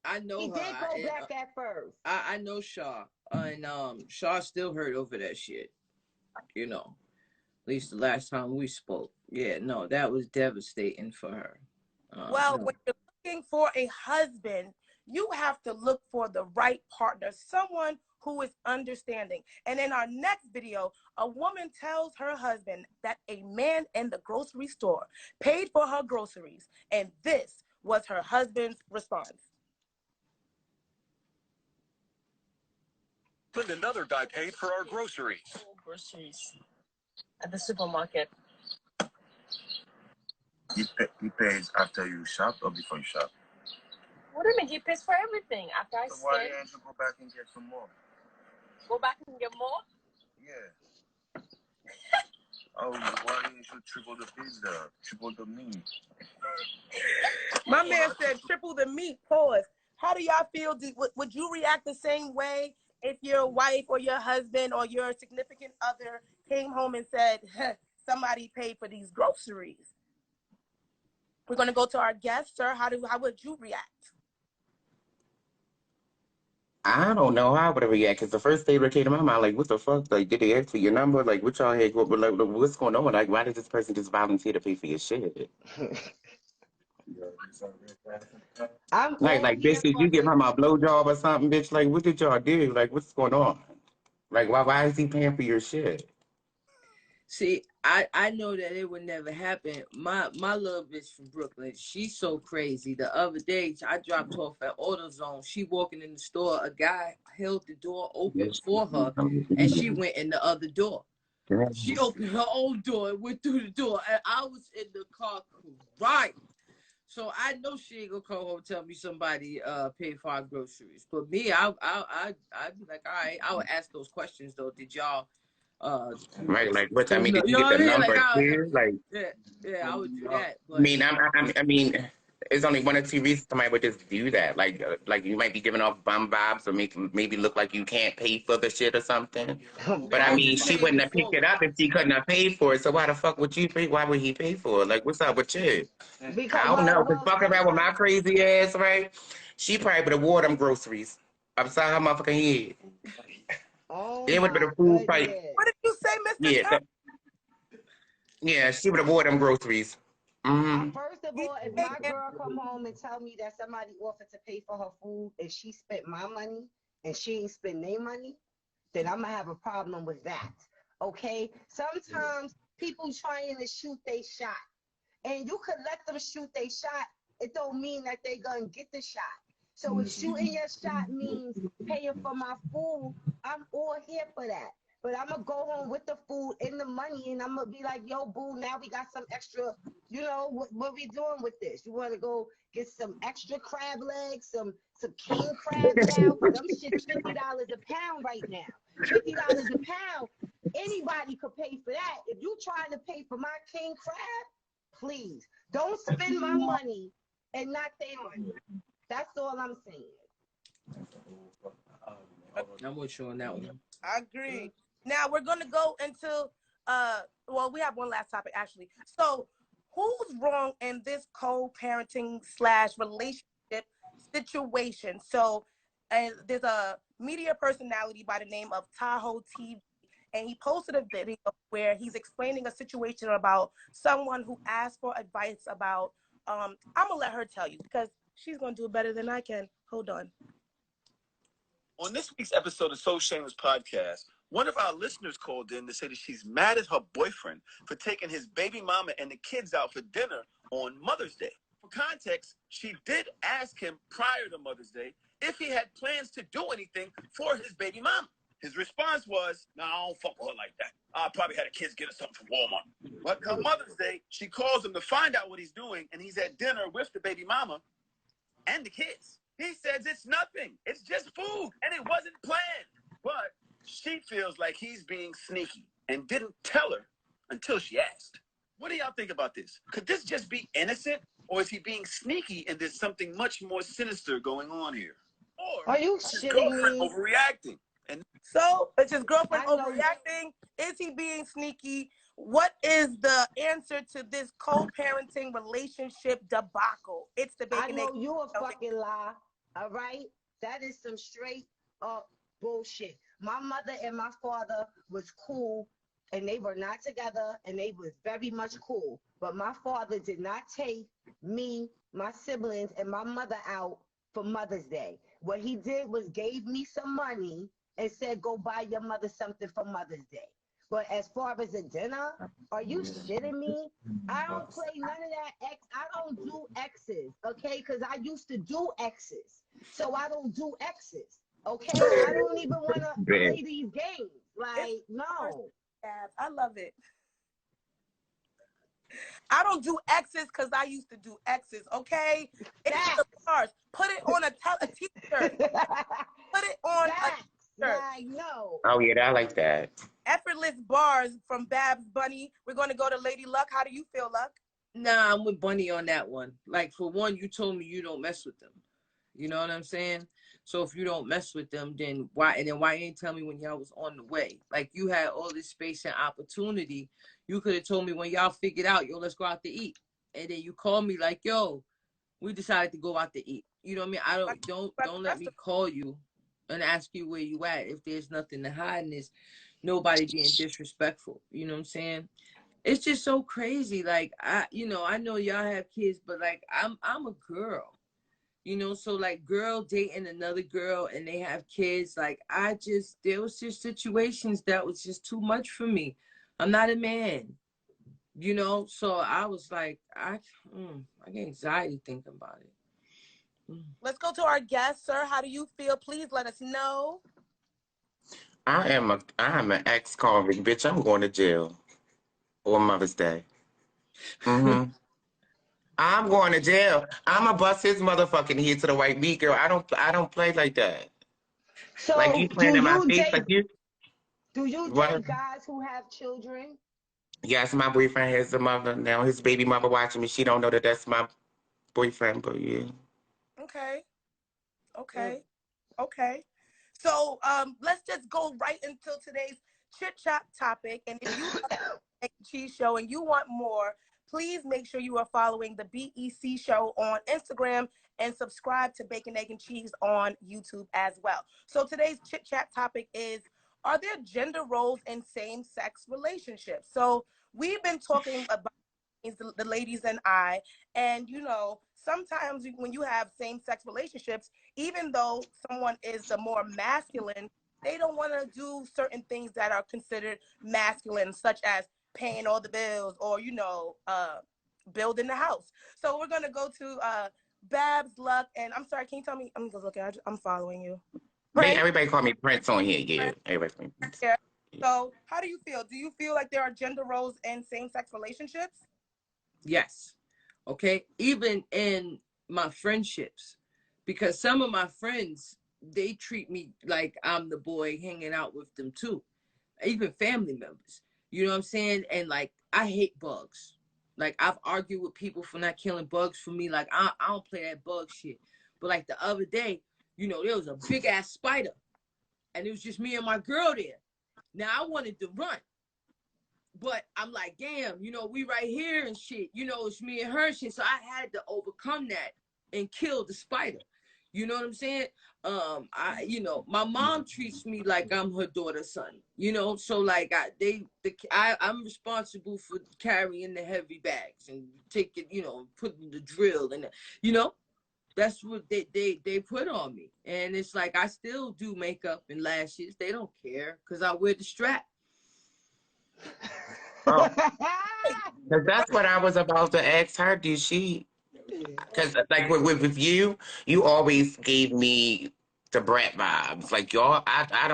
I know he her. He did go back at first. I know Shaw, and Shaw still hurt over that shit. You know, at least the last time we spoke. Yeah, no, that was devastating for her. Well, when you're looking for a husband, you have to look for the right partner, someone who is understanding. And in our next video, a woman tells her husband that a man in the grocery store paid for her groceries, and this was her husband's response. Another guy paid for our groceries. Groceries at the supermarket. He pays after you shop or before you shop? What do you mean? He pays for everything after I so why didn't you go back and get some more? Go back and get more? Yeah. Oh, why didn't you triple the pizza, triple the meat? My man said triple the meat. Pause. How do y'all feel? Would you react the same way if your wife or your husband or your significant other came home and said, somebody paid for these groceries? We're going to go to our guest, sir. How would you react? I don't know how I would react, because the first thing that came to my mind, like, what the fuck? Like, did they ask for your number? Like, what y'all had? Like, what's going on? Like, why did this person just volunteer to pay for your shit? Like, bitch, did you give him a blowjob or something, bitch? Like, what did y'all do? Like, what's going on? Like, why is he paying for your shit? See, I know that it would never happen. My little bitch from Brooklyn, she's so crazy. The other day, I dropped off at AutoZone. She walking in the store. A guy held the door open for her, and she went in the other door. She opened her own door and went through the door, and I was in the car crying. So I know she ain't gonna come home and tell me somebody paid for our groceries. But me, I'd be like, all right. I would ask those questions though. Did y'all? Right, like what? I mean, did you get the number too? Like, yeah, I would do that. But, I mean, it's only one or two reasons somebody would just do that. Like you might be giving off bum vibes or maybe look like you can't pay for the shit or something. But I mean, she wouldn't have picked it up if she couldn't have paid for it. So why the fuck would you pay? Why would he pay for it? Like, what's up with you? I don't know. Cause fuck around with my crazy ass, right? She probably would have wore them groceries upside her motherfucking head. Oh, it would have been a food fight. What did you say, Mr. Yeah, she would have wore them groceries. Mm-hmm. First of all, if my girl come home and tell me that somebody offered to pay for her food and she spent my money and she ain't spend their money, then I'm gonna have a problem with that. Okay? Sometimes people trying to shoot their shot, and you could let them shoot their shot. It don't mean that they gonna get the shot. So if shooting your shot means paying for my food, I'm all here for that. But I'm going to go home with the food and the money, and I'm going to be like, yo, boo, now we got some extra, you know, what we doing with this? You want to go get some extra crab legs, some king crabs now? Because them shit's $50 a pound right now. $50 a pound, anybody could pay for that. If you trying to pay for my king crab, please, don't spend my money and not their money. That's all I'm saying. I'm with you on that one. I agree. Now we're gonna go into well, we have one last topic actually. So who's wrong in this co-parenting / relationship situation? So and there's a media personality by the name of Tahoe TV, and he posted a video where he's explaining a situation about someone who asked for advice about I'm gonna let her tell you because she's gonna do it better than I can. Hold on. On this week's episode of So Shameless Podcast, one of our listeners called in to say that she's mad at her boyfriend for taking his baby mama and the kids out for dinner on Mother's Day. For context, she did ask him prior to Mother's Day if he had plans to do anything for his baby mama. His response was, "No, I don't fuck with her like that. I probably had the kids get her something from Walmart." But come Mother's Day, she calls him to find out what he's doing, and he's at dinner with the baby mama and the kids. He says it's nothing. It's just food, and it wasn't planned. But she feels like he's being sneaky and didn't tell her until she asked. What do y'all think about this? Could this just be innocent? Or is he being sneaky and there's something much more sinister going on here? Or are you is his shitting girlfriend me? overreacting? And So, is his girlfriend overreacting? Is he being sneaky? What is the answer to this co-parenting relationship debacle? It's the Bacon. I know you a fucking lie, all right? That is some straight up bullshit. My mother and my father was cool, and they were not together, and they was very much cool. But my father did not take me, my siblings, and my mother out for Mother's Day. What he did was gave me some money and said, go buy your mother something for Mother's Day. But as far as a dinner, are you shitting me? I don't play none of that X. I don't do X's, okay? Because I used to do X's. So I don't do X's, okay? I don't even want to play these games. Like, no. I love it. I don't do X's because I used to do X's, okay? It's the bars. Put it on a t-shirt. Put it on a t-shirt. Like, no. Oh, yeah, I like that. Effortless bars from Babs Bunny. We're going to go to Lady Luck. How do you feel, Luck? Nah, I'm with Bunny on that one. Like, for one, you told me you don't mess with them. You know what I'm saying? So if you don't mess with them, then why you ain't tell me when y'all was on the way? Like, you had all this space and opportunity. You could have told me when y'all figured out, yo, let's go out to eat. And then you called me like, yo, we decided to go out to eat. You know what I mean? Don't let me call you and ask you where you at if there's nothing to hide and there's nobody being disrespectful. You know what I'm saying? It's just so crazy. Like, I know y'all have kids, but like, I'm a girl. You know, so like girl dating another girl and they have kids, like there was just situations that was just too much for me. I'm not a man, you know, so I was like, I get anxiety thinking about it. Let's go to our guest, sir. How do you feel? Please let us know. I am an ex-convict, bitch. I'm going to jail on Mother's Day. Mm-hmm. I'm going to jail. I'm gonna bust his motherfucking head to the white meat, girl. I don't play like that. So like you playing in my face, like you. Do you date guys who have children? Yes, my boyfriend has a mother now. His baby mother watching me. She don't know that that's my boyfriend, but yeah. Okay. So let's just go right into today's chit chat topic. And if you love the Cheese Show and you want more, please make sure you are following the BEC Show on Instagram and subscribe to Bacon, Egg, and Cheese on YouTube as well. So today's chit chat topic is, are there gender roles in same-sex relationships? So we've been talking about the ladies and I, and you know, sometimes when you have same-sex relationships, even though someone is the more masculine, they don't want to do certain things that are considered masculine, such as paying all the bills or, you know, building the house. So we're going to go to Babs, Luck, and I'm sorry, can you tell me? I'm just looking, I'm following you. Everybody call me Prince on here. Yeah, everybody call me Prince. Yeah. So how do you feel? Do you feel like there are gender roles in same-sex relationships? Yes. Okay. Even in my friendships, because some of my friends, they treat me like I'm the boy hanging out with them too. Even family members. You know what I'm saying? And like, I hate bugs. Like, I've argued with people for not killing bugs. For me, like, I don't play that bug shit. But like the other day, you know, there was a big ass spider and it was just me and my girl there. Now I wanted to run, but I'm like, damn, you know, we right here and shit, you know, it's me and her and shit. So I had to overcome that and kill the spider. You know what I'm saying? You know, my mom treats me like I'm her daughter's son, you know? So like I'm responsible for carrying the heavy bags and taking, you know, putting the drill and, you know, that's what they put on me. And it's like, I still do makeup and lashes. They don't care because I wear the strap. Oh. That's what I was about to ask her. Did she? Because like with you, you always gave me the brat vibes. Like y'all, I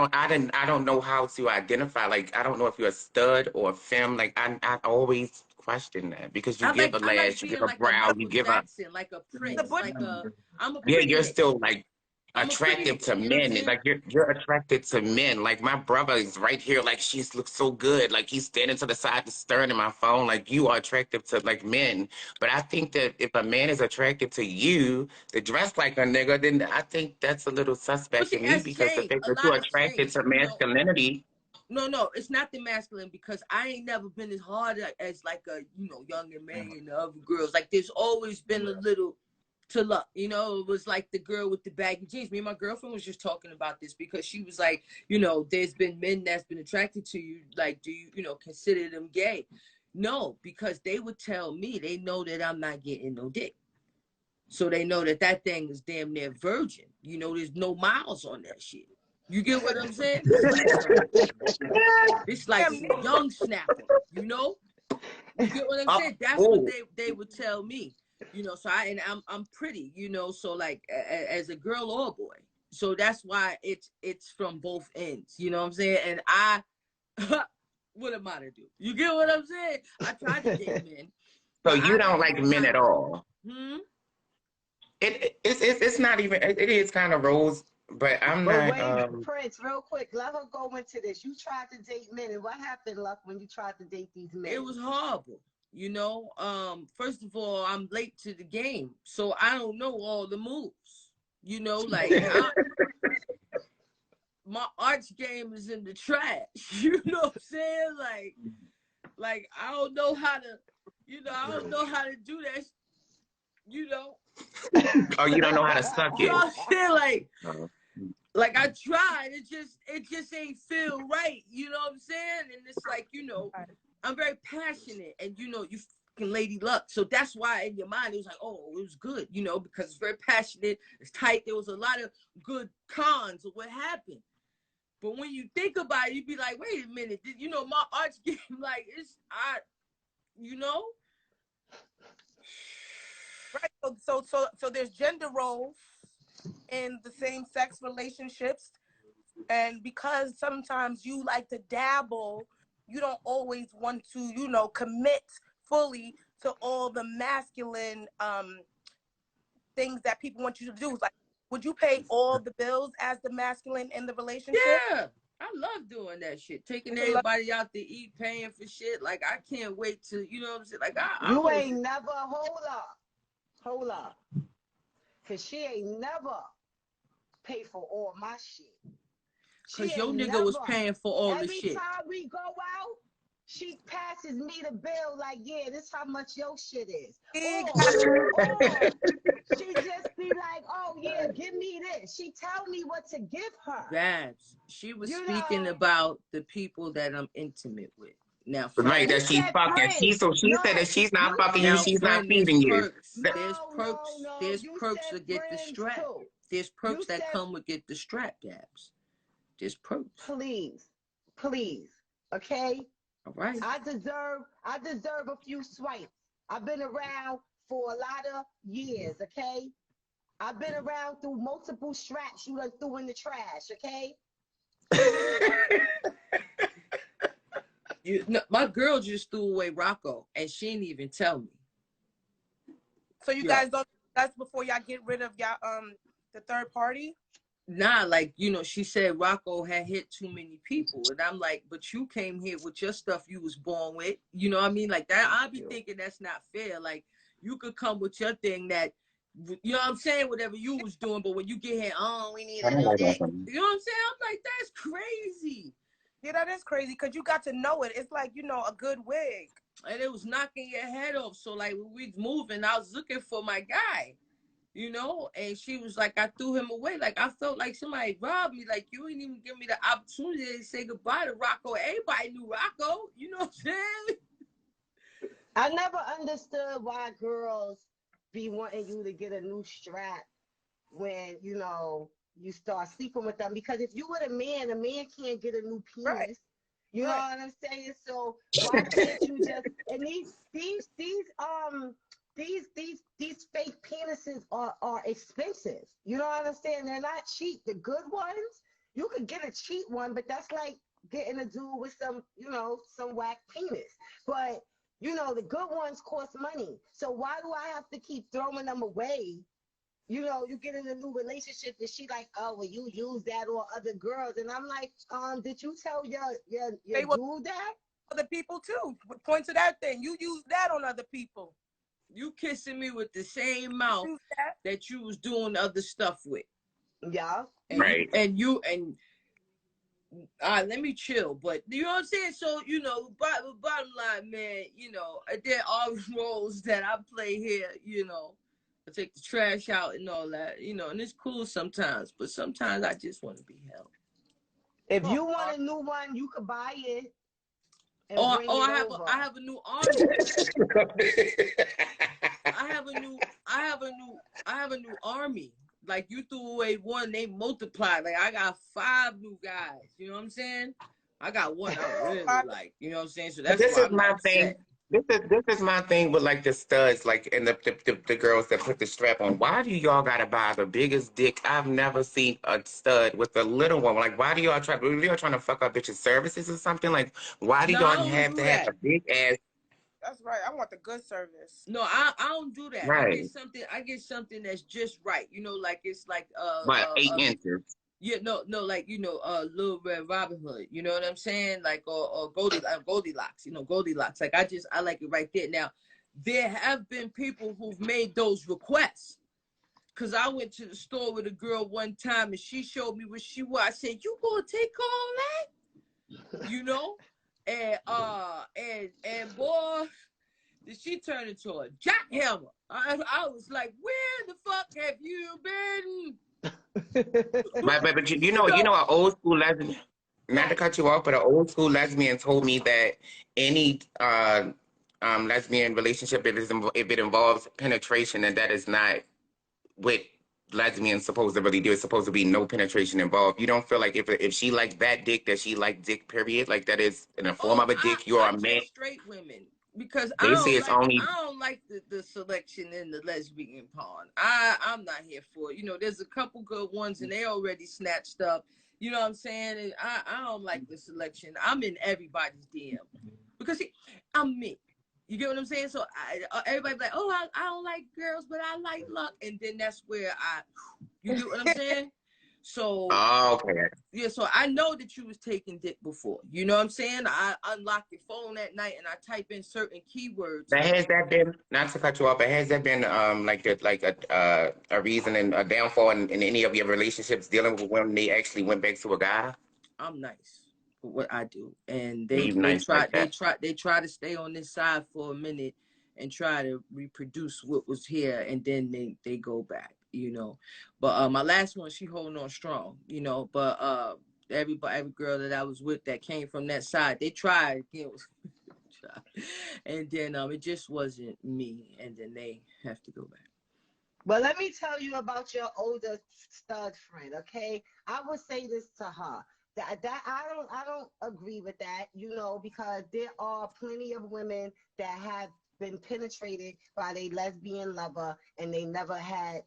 don't know how to identify. Like I don't know if you're a stud or a femme. Like I always question that because you give a lash, you give a brow, you give a like a prince, like a. I'm a yeah. pretty You're bitch. still like attractive to men. Like you're attracted to men. Like my brother is right here. Like she looks so good. Like he's standing to the side, staring at my phone. Like you are attractive to like men. But I think that if a man is attracted to you, to dress like a nigga, then I think that's a little suspect to me because the fact that you're attracted to masculinity. No, it's not the masculine because I ain't never been as hard as like a younger man and the other girls. Like there's always been a little to luck, it was like the girl with the baggy jeans. Me and my girlfriend was just talking about this because she was like, there's been men that's been attracted to you. Like, do you, consider them gay? No, because they would tell me they know that I'm not getting no dick. So they know that thing is damn near virgin. There's no miles on that shit. You get what I'm saying? It's like some young snapper, You get what I'm saying? That's what they would tell me. So I'm pretty, so like as a girl or a boy. So that's why it's from both ends, you know what I'm saying? And what am I to do? You get what I'm saying? I tried to date men. So you don't like men at all? It's not even, it is kind of rose, but I'm not. Wait, Prince, real quick, let her go into this. You tried to date men, and what happened, Luck, when you tried to date these men? It was horrible. First of all, I'm late to the game, so I don't know all the moves. Like my arch game is in the trash. You know what I'm saying? Like I don't know how to, I don't know how to do that. Oh, you don't know how to suck it. You know what I'm saying? Like I tried, it just ain't feel right. You know what I'm saying? And it's like, I'm very passionate, and you fucking Lady Luck. So that's why in your mind it was like, oh, it was good, because it's very passionate, it's tight. There was a lot of good cons of what happened. But when you think about it, you be like, wait a minute, my arch game, like Right. So there's gender roles in the same sex relationships, and because sometimes you like to dabble, you don't always want to, commit fully to all the masculine things that people want you to do. Like, would you pay all the bills as the masculine in the relationship? Yeah, I love doing that shit. Taking everybody out to eat, paying for shit. Like, I can't wait to, you know what I'm saying? Like, you ain't never, hold up. Because she ain't never pay for all my shit. Because your nigga was paying for all the shit. Every time we go out, she passes me the bill like, yeah, this how much your shit is. Or she just be like, oh, yeah, give me this. She tell me what to give her. Babs, she was speaking about the people that I'm intimate with. Now, right, that she's fucking. She said that she's not fucking you, she's not feeding you. There's perks to get the strap. Too. There's perks that come with get the strap, Dabs. There's perks. Please, okay? All right. I deserve a few swipes. I've been around for a lot of years, okay? I've been around through multiple straps you done threw in the trash, okay? My girl just threw away Rocco, and she didn't even tell me. So you guys don't, that's before y'all get rid of y'all the third party? Nah, like, she said Rocco had hit too many people. And I'm like, but you came here with your stuff you was born with. You know what I mean? Like that, I'll be thinking that's not fair. Like, you could come with your thing that, you know what I'm saying, whatever you was doing, but when you get here, oh, we need a new dick. You know what I'm saying? I'm like, that's crazy. Yeah, that is crazy, because you got to know it. It's like, a good wig. And it was knocking your head off. So, like, when we was moving, I was looking for my guy. And she was like, I threw him away. Like, I felt like somebody robbed me. Like, you didn't even give me the opportunity to say goodbye to Rocco. Everybody knew Rocco. You know what I'm saying? I never understood why girls be wanting you to get a new strap when, you start sleeping with them. Because if you with a man can't get a new penis. Right. You know what I'm saying? So why can't you just, and these fake penises are expensive. You know what I'm saying? They're not cheap. The good ones, you could get a cheap one, but that's like getting a dude with some, some whack penis. But, the good ones cost money. So why do I have to keep throwing them away you know, you get in a new relationship and she like, oh, well, you use that on other girls. And I'm like, did you tell your dude that? Other people too. Point to that thing. You use that on other people. You kissing me with the same mouth that you was doing other stuff with. Yeah. And right. Let me chill. But you know what I'm saying? So, you know, bottom line, man, you know, there are roles that I play here, you know. I take the trash out and all that, you know, and it's cool sometimes, but sometimes I just want to be held. If you want a new one, you could buy it. I have a new army. I have a new army. Like, you threw away one, they multiplied. Like, I got 5 new guys. You know what I'm saying? I got one I really like. You know what I'm saying? So that's this why is my thing. This is my thing with like the studs, like, and the girls that put the strap on. Why do y'all gotta buy the biggest dick? I've never seen a stud with a little one. Like, why do y'all trying to fuck up bitches' services or something? Like, why do y'all have to have a big ass? That's right. I want the good service. No, I don't do that. Right. I get something that's just right. You know, like it's like 8 inches. Yeah, no, like, you know, Little Red Robin Hood, you know what I'm saying? Like, or Goldilocks, you know, Goldilocks. Like, I like it right there. Now, there have been people who've made those requests. Because I went to the store with a girl one time and she showed me what she was. I said, you gonna take all that? You know? And boy, did she turn into a jackhammer. I was like, where the fuck have you been? But you know, an old school lesbian. Not to cut you off, but an old school lesbian told me that any lesbian relationship, if it involves penetration, and that is not what lesbians supposed to really do. It's supposed to be no penetration involved. You don't feel like if she likes that dick, that she like dick, period, like that is in the form of a dick, you're a man. Straight women. Because I don't like the selection in the lesbian pond. I'm not here for it. You know, there's a couple good ones and they already snatched up. You know what I'm saying? And I don't like the selection. I'm in everybody's DM. Because I'm me. You get what I'm saying? So everybody be like, oh, I don't like girls, but I like luck. And then that's where you get what I'm saying? So, okay. Yeah, so I know that you was taking dick before. You know what I'm saying? I unlock your phone at night and I type in certain keywords. But has that been, not to cut you off, but has that been a reason and a downfall in any of your relationships dealing with when they actually went back to a guy? I'm nice with what I do, and they try to stay on this side for a minute and try to reproduce what was here, and then they go back. You know, but my last one, she holding on strong, you know, but every girl that I was with that came from that side, they tried, you know, and then it just wasn't me, and then they have to go back. Well, let me tell you about your older stud friend, okay? I would say this to her. That I don't agree with that, you know, because there are plenty of women that have been penetrated by their lesbian lover and they never had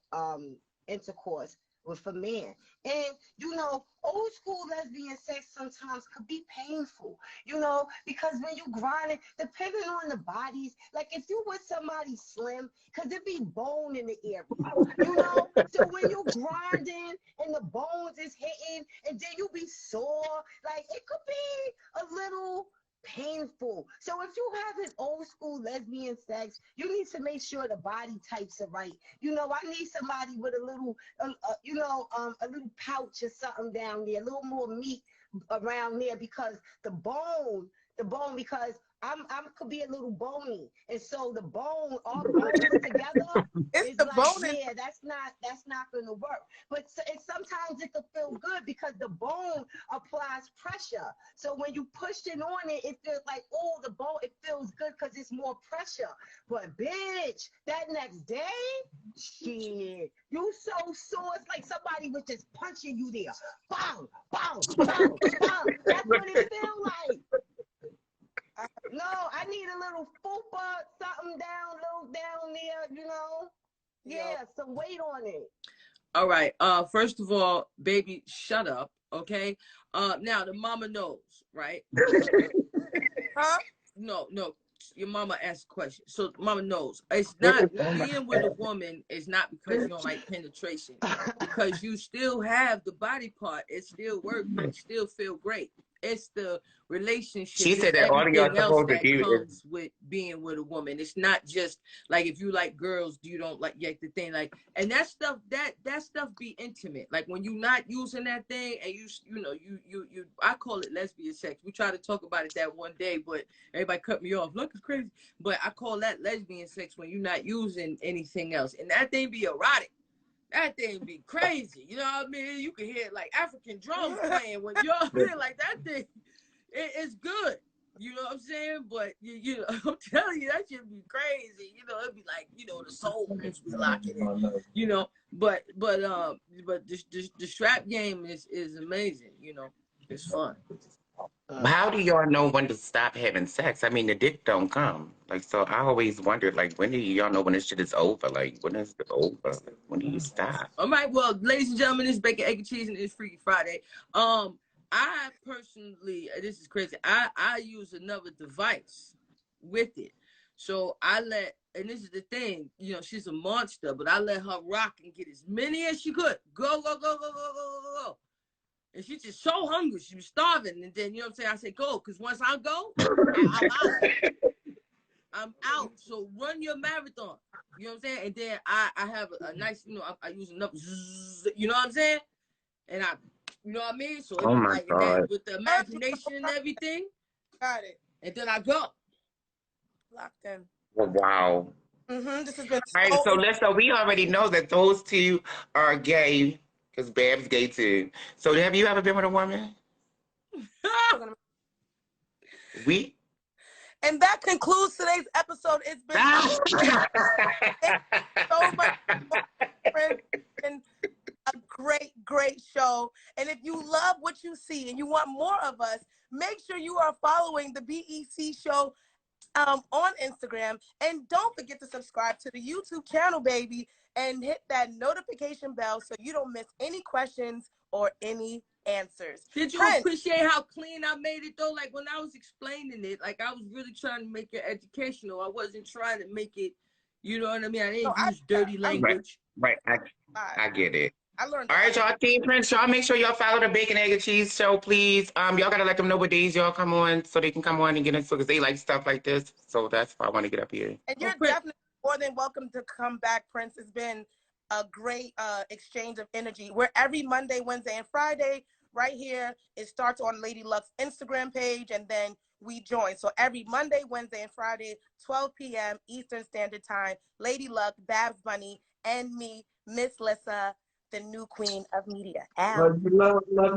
intercourse with a man. And, you know, old school lesbian sex sometimes could be painful, you know, because when you grind it, depending on the bodies, like if you with somebody slim, because there be bone in the area, you know? So when you grinding and the bones is hitting and then you be sore, like it could be a little painful. So if you have an old school lesbian sex, you need to make sure the body types are right. You know, I need somebody with a little, a little pouch or something down there, a little more meat around there, because the bone, because I could be a little bony, and so the bone, all bones together, it's the like, bone. Yeah, that's not gonna work. But sometimes it could feel good because the bone applies pressure. So when you push it on it, it feels like, oh, the bone, it feels good because it's more pressure. But bitch, that next day, shit, you so sore, it's like somebody was just punching you there. Bang, bang, bang, bang. That's what it feels like. No, I need a little fupa, something down there, you know? Yeah, some weight on it. All right. First of all, baby, shut up, okay? Now the mama knows, right? Huh? No. your mama asked a question. So mama knows. It's not being with a woman is not because you don't like penetration. Because you still have the body part. It still works. You still feel great. It's the relationship. She said that all of y'all supposed to do comes with being with a woman. It's not just like if you like girls, you don't like the thing like, and that stuff be intimate. Like when you're not using that thing and you I call it lesbian sex. We try to talk about it that one day, but everybody cut me off. Look, it's crazy. But I call that lesbian sex when you're not using anything else, and that thing be erotic. That thing be crazy, you know what I mean? You can hear like African drums playing when you're like that thing. It's good, you know what I'm saying? But you know, I'm telling you, that should be crazy. You know, it'd be like the souls be locking in, you know. But the strap game is amazing. You know, it's fun. How do y'all know when to stop having sex? I mean, the dick don't come. Like, so I always wondered, like, when do y'all know when this shit is over? Like, when is it over? Like, when do you stop? All right, well, ladies and gentlemen, it's Bacon, Egg, and Cheese, and it's Freaky Friday. I personally, this is crazy, I use another device with it. So and this is the thing, you know, she's a monster, but I let her rock and get as many as she could. Go. And she's just so hungry. She was starving. And then, you know what I'm saying? I said, go. Because once I go, I'm out. I'm out. So run your marathon. You know what I'm saying? And then I have a nice, you know, I use enough, you know what I'm saying? And you know what I mean? So Oh my God. That, with the imagination and everything. Got it. And then I go. Locked in. Oh, wow. This has been all right, so we already know that those two are gay. Because Bab's gay too. So have you ever been with a woman? And that concludes today's episode. It's been so much fun. And a great show. And if you love what you see and you want more of us, make sure you are following the BEC Show on Instagram. And don't forget to subscribe to the YouTube channel, baby, and hit that notification bell so you don't miss any questions or any answers. Did you appreciate how clean I made it though? Like when I was explaining it, like I was really trying to make it educational. I wasn't trying to make it, you know what I mean? I didn't use dirty language. Right. I get it. I learned. All right, y'all, Team Prince, y'all make sure y'all follow the Bacon, Egg, and Cheese Show, please. Y'all gotta let them know what days y'all come on so they can come on and get into it because they like stuff like this. So that's why I want to get up here. And you're definitely more than welcome to come back, Prince. It's been a great exchange of energy. We're every Monday, Wednesday, and Friday right here. It starts on Lady Luck's Instagram page, and then we join. So every Monday, Wednesday, and Friday, 12 p.m. Eastern Standard Time, Lady Luck, Babs Bunny, and me, Miss Lissa, the new queen of media. Love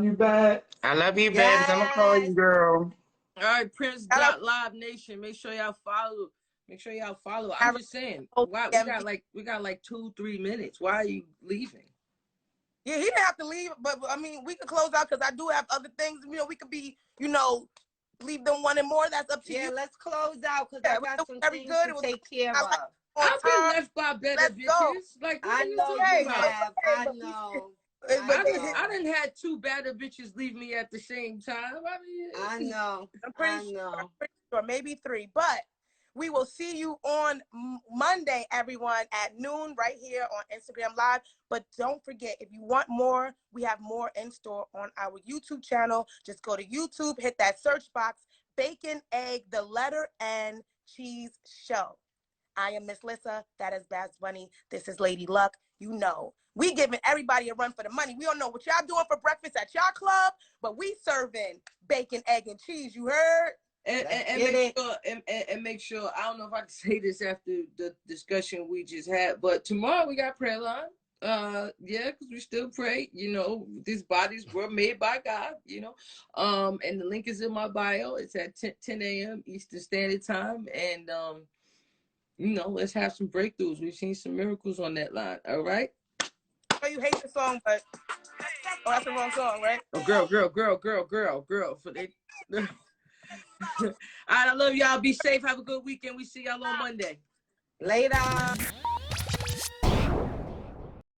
you, Babs. I love you, Babs. I'm gonna call you, girl. All right, Prince Live Nation. Make sure y'all follow. I'm just saying, we got like 2-3 minutes. Why are you leaving? Yeah, he didn't have to leave, but I mean, we could close out because I do have other things. You know, we could be, leave them wanting more. That's up to you. Yeah, let's close out because I got some things to take care of. I've been left by better bitches. Like, I know you have. I know. I done had 2 better bitches leave me at the same time. I know. I'm pretty sure, maybe 3. But we will see you on Monday, everyone, at noon right here on Instagram Live. But don't forget, if you want more, we have more in store on our YouTube channel. Just go to YouTube, hit that search box, Bacon, Egg, the letter N, Cheese Show. I am Miss Lissa. That is Babs Bunny. This is Lady Luck. You know, we giving everybody a run for the money. We don't know what y'all doing for breakfast at y'all club, but we serving bacon, egg, and cheese. You heard? And make sure, I don't know if I can say this after the discussion we just had, but tomorrow we got prayer line. Yeah, because we still pray, these bodies were made by God, and the link is in my bio. It's at 10 a.m. Eastern Standard Time. And, let's have some breakthroughs. We've seen some miracles on that line. All right. I know you hate the song, but that's the wrong song, right? Oh, girl. For they. All right, I love y'all. Be safe. Have a good weekend. We see y'all on Monday. Later.